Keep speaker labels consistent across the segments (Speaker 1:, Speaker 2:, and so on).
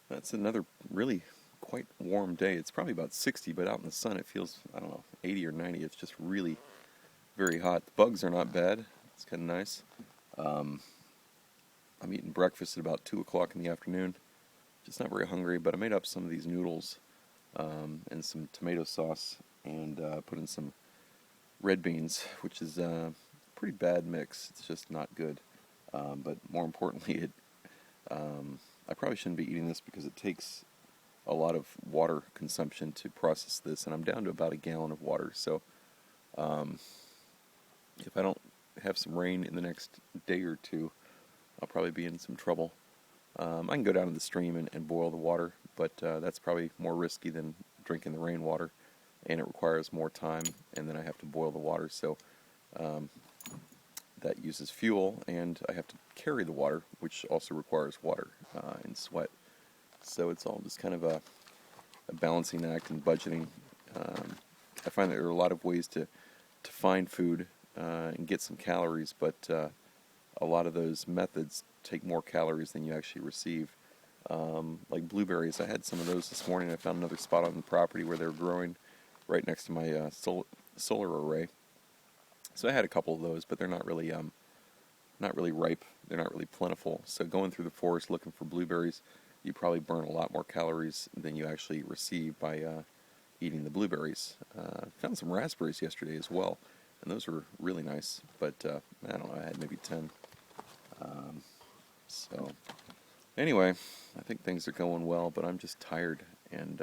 Speaker 1: That's another really quite warm day. It's probably about 60, but out in the sun it feels, I don't know, 80 or 90. It's just really very hot. The bugs are not bad. It's kind of nice. Um, I'm eating breakfast at about 2 o'clock in the afternoon. Just not very hungry, but I made up some of these noodles and some tomato sauce and put in some red beans, which is a pretty bad mix. It's just not good. But more importantly, I probably shouldn't be eating this because it takes a lot of water consumption to process this, and I'm down to about a gallon of water. So um, if I don't have some rain in the next day or two, I'll probably be in some trouble. I can go down to the stream and boil the water, but that's probably more risky than drinking the rainwater, and it requires more time, and then I have to boil the water, so um, that uses fuel, and I have to carry the water, which also requires water and sweat. So it's all just kind of a balancing act and budgeting. I find that there are a lot of ways to find food and get some calories, but a lot of those methods take more calories than you actually receive. Like blueberries, I had some of those this morning. I found another spot on the property where they were growing right next to my solar array. So I had a couple of those, but they're not really ripe. They're not really plentiful. So going through the forest looking for blueberries, you probably burn a lot more calories than you actually receive by eating the blueberries. Found some raspberries yesterday as well, and those were really nice. But I don't know, I had maybe 10. Um, so anyway, I think things are going well, but I'm just tired, and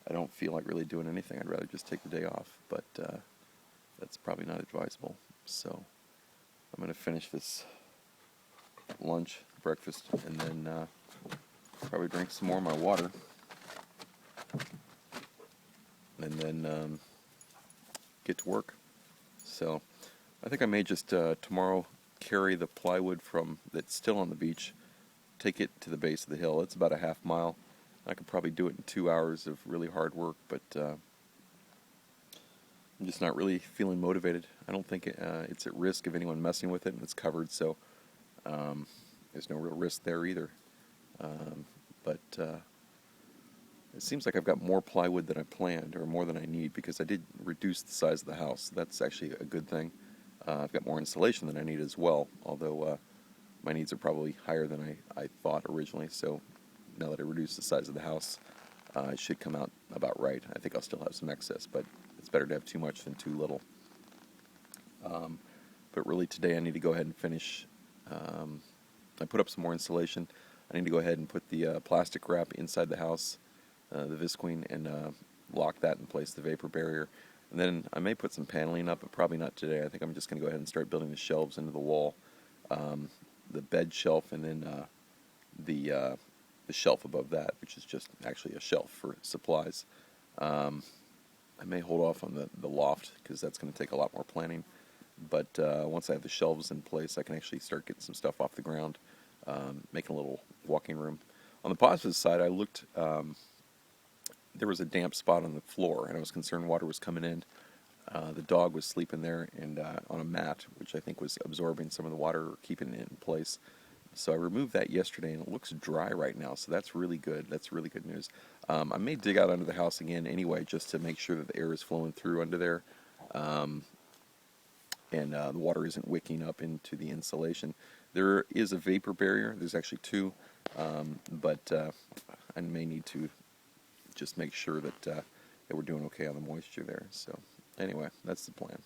Speaker 1: I don't feel like really doing anything. I'd rather just take the day off, but that's probably not advisable. So I'm going to finish this lunch, breakfast, and then probably drink some more of my water, and then get to work. So I think I may just tomorrow carry the plywood from that's still on the beach, take it to the base of the hill. It's about a half mile. I could probably do it in 2 hours of really hard work, but I'm just not really feeling motivated. I don't think it's at risk of anyone messing with it, and it's covered, so there's no real risk there either. But it seems like I've got more plywood than I planned, or more than I need, because I did reduce the size of the house. That's actually a good thing. I've got more insulation than I need as well, although my needs are probably higher than I thought originally, so now that I reduced the size of the house, it should come out about right. I think I'll still have some excess, but it's better to have too much than too little. But really today I need to go ahead and finish. I put up some more insulation. I need to go ahead and put the plastic wrap inside the house, the Visqueen, and lock that in place, the vapor barrier. And then I may put some paneling up, but probably not today. I think I'm just going to go ahead and start building the shelves into the wall, the bed shelf, and then the shelf above that, which is just actually a shelf for supplies. I may hold off on the loft because that's going to take a lot more planning. But once I have the shelves in place, I can actually start getting some stuff off the ground, making a little walking room. On the positive side, I looked. There was a damp spot on the floor, and I was concerned water was coming in. The dog was sleeping there and on a mat, which I think was absorbing some of the water or keeping it in place. So I removed that yesterday, and it looks dry right now, so that's really good. That's really good news. I may dig out under the house again anyway, just to make sure that the air is flowing through under there, and the water isn't wicking up into the insulation. There is a vapor barrier. There's actually two, but I may need to just make sure that we're doing okay on the moisture there. So anyway, that's the plan.